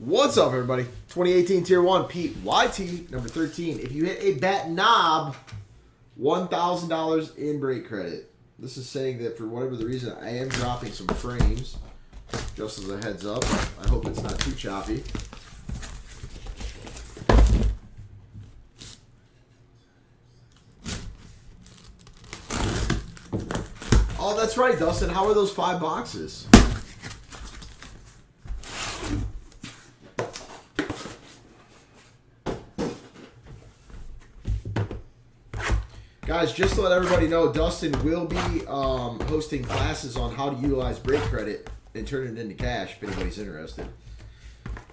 What's up, everybody? 2018 Tier 1 PYT number 13. If you hit a bat knob, $1,000 in break credit. This is saying that for whatever the reason, I am dropping some frames. Just as a heads up. I hope it's not too choppy. Oh, that's right, Dustin. How are those 5 boxes? Guys, just to let everybody know, Dustin will be hosting classes on how to utilize break credit and turn it into cash if anybody's interested.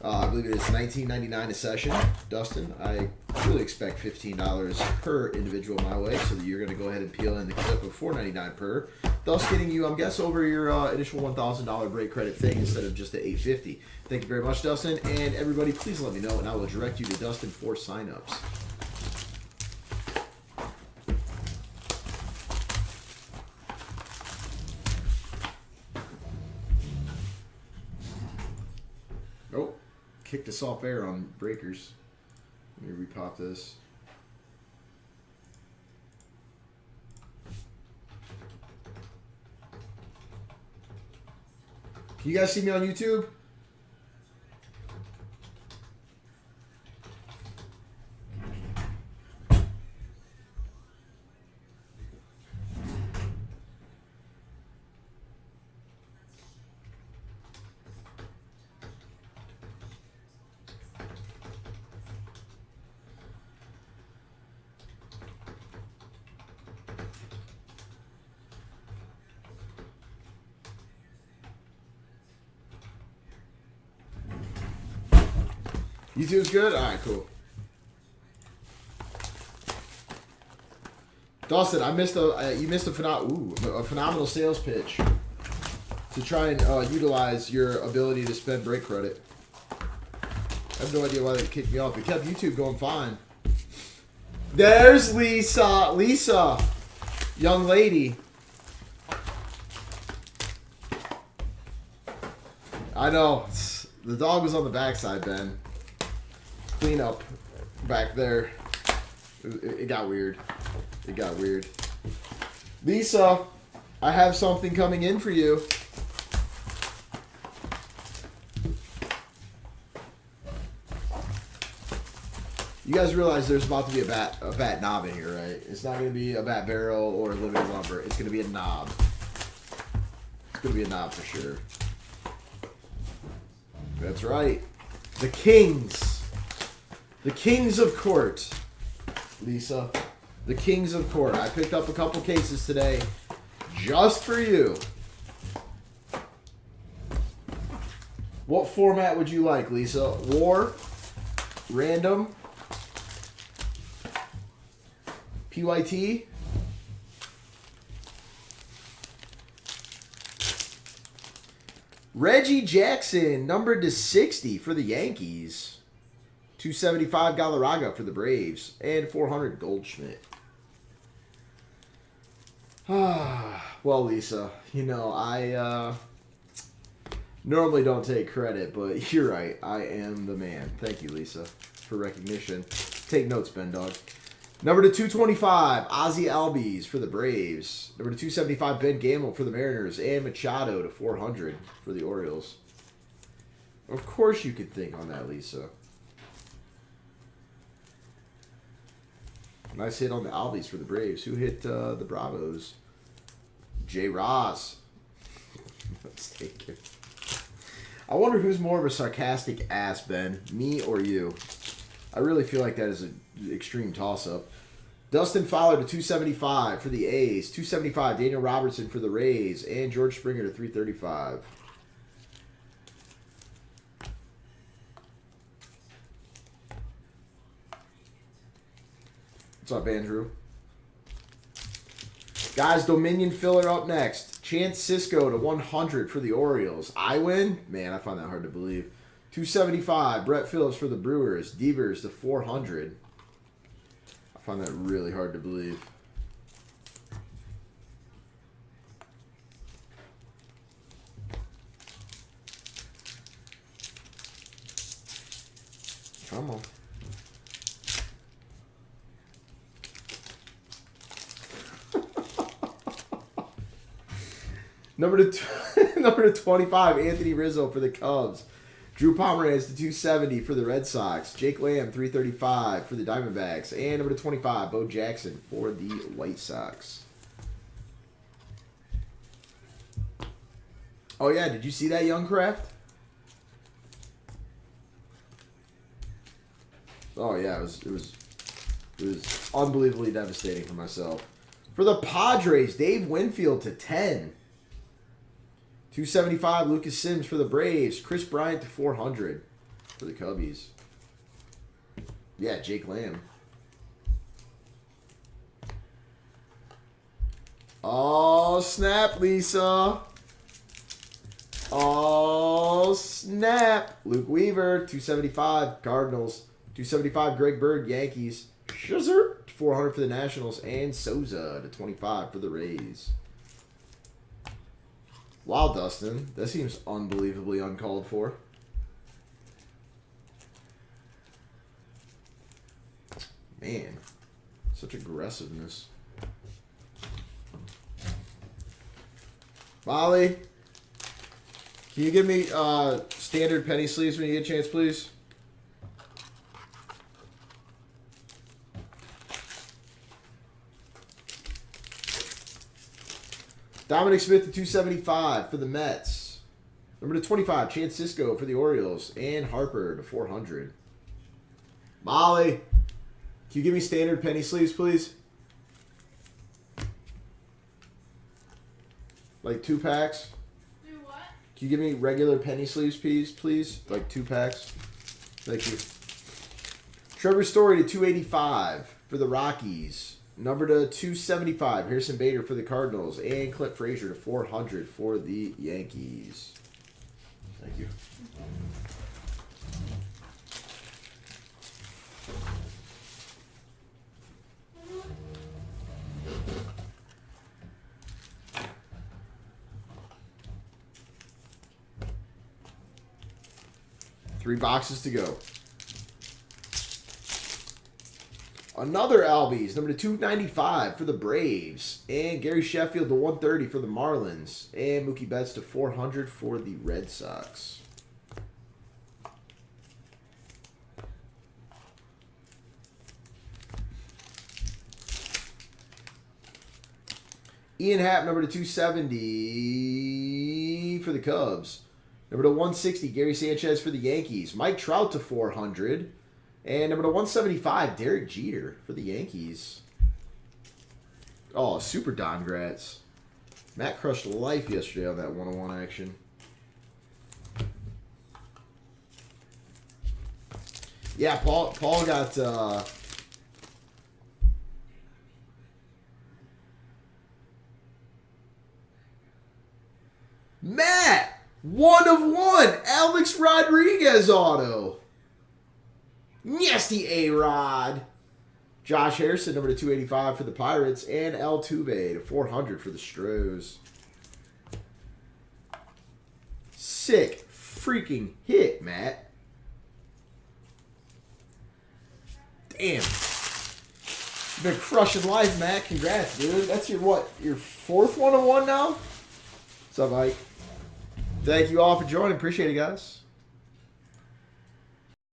I believe it is $19.99 a session. Dustin, I really expect $15 per individual my way, so that you're going to go ahead and peel in the clip of $4.99 per, thus getting you, I'm guessing, over your initial $1,000 break credit thing instead of just the $850. Thank you very much, Dustin, and everybody, please let me know, and I will direct you to Dustin for signups. Oh, kicked us off air on breakers. Let me repop this. Can you guys see me on YouTube? YouTube's good? Alright, cool. Dustin, I missed you missed a phenomenal sales pitch to try and utilize your ability to spend break credit. I have no idea why they kicked me off. It kept YouTube going fine. There's Lisa. Lisa. Young lady. I know. The dog was on the backside, Ben. Clean up back there. It got weird. It got weird. Lisa, I have something coming in for you. You guys realize there's about to be a bat knob in here, right? It's not going to be a bat barrel or a limited lumber. It's going to be a knob. It's going to be a knob for sure. That's right. The Kings. The Kings of Court, Lisa. The Kings of Court. I picked up a couple cases today just for you. What format would you like, Lisa? War? Random? PYT? Reggie Jackson, numbered to 60 for the Yankees. 275 Galarraga for the Braves, and 400 Goldschmidt. Well, Lisa, you know, I normally don't take credit, but you're right. I am the man. Thank you, Lisa, for recognition. Take notes, Ben Dog. Number to 225, Ozzie Albies for the Braves. Number to 275, Ben Gamble for the Mariners, and Machado to 400 for the Orioles. Of course you could think on that, Lisa. Nice hit on the Albies for the Braves. Who hit the Bravos? J. Ross. Let's take it. I wonder who's more of a sarcastic ass, Ben. Me or you? I really feel like that is an extreme toss-up. Dustin Fowler to 275 for the A's. 275, Daniel Robertson for the Rays. And George Springer to 335. What's up, Andrew? Guys, Dominion filler up next. Chance Cisco to 100 for the Orioles. I win? Man, I find that hard to believe. 275, Brett Phillips for the Brewers. Devers to 400. I find that really hard to believe. Come on. Number to 25, Anthony Rizzo for the Cubs. Drew Pomeranz to 270 for the Red Sox. Jake Lamb, 335 for the Diamondbacks. And number to 25, Bo Jackson for the White Sox. Oh, yeah. Did you see that, Youngcraft? Oh, yeah. It was unbelievably devastating for myself. For the Padres, Dave Winfield to 10. 275, Lucas Sims for the Braves. Chris Bryant to 400 for the Cubbies. Yeah, Jake Lamb. Oh, snap, Lisa. Oh, snap. Luke Weaver, 275, Cardinals. 275, Greg Bird, Yankees. Scherzer, 400 for the Nationals. And Souza to 25 for the Rays. Wow, Dustin. That seems unbelievably uncalled for. Man, such aggressiveness. Molly, can you give me standard penny sleeves when you get a chance, please? Dominic Smith to 275 for the Mets. Number to 25, Chance Sisco for the Orioles. And Harper to 400. Molly, can you give me standard penny sleeves, please? Like 2 packs? Do what? Can you give me regular penny sleeves, please? Like 2 packs? Thank you. Trevor Story to 285 for the Rockies. Number to 275, Harrison Bader for the Cardinals. And Clint Frazier to 400 for the Yankees. Thank you. Three boxes to go. Another Albies, number to 295 for the Braves. And Gary Sheffield to 130 for the Marlins. And Mookie Betts to 400 for the Red Sox. Ian Happ, number to 270 for the Cubs. Number to 160, Gary Sanchez for the Yankees. Mike Trout to 400. And number to 175, Derek Jeter for the Yankees. Oh, super Dongrats. Matt crushed life yesterday on that 101 action. Yeah, Paul got... Matt! 1 of 1! Alex Rodriguez auto. Nasty A-Rod. Josh Harrison, number to 285 for the Pirates. And Altuve to 400 for the Stros. Sick freaking hit, Matt. Damn. You've been crushing life, Matt. Congrats, dude. That's your, what, your 4th 1-on-1 now? What's up, Mike? Thank you all for joining. Appreciate it, guys.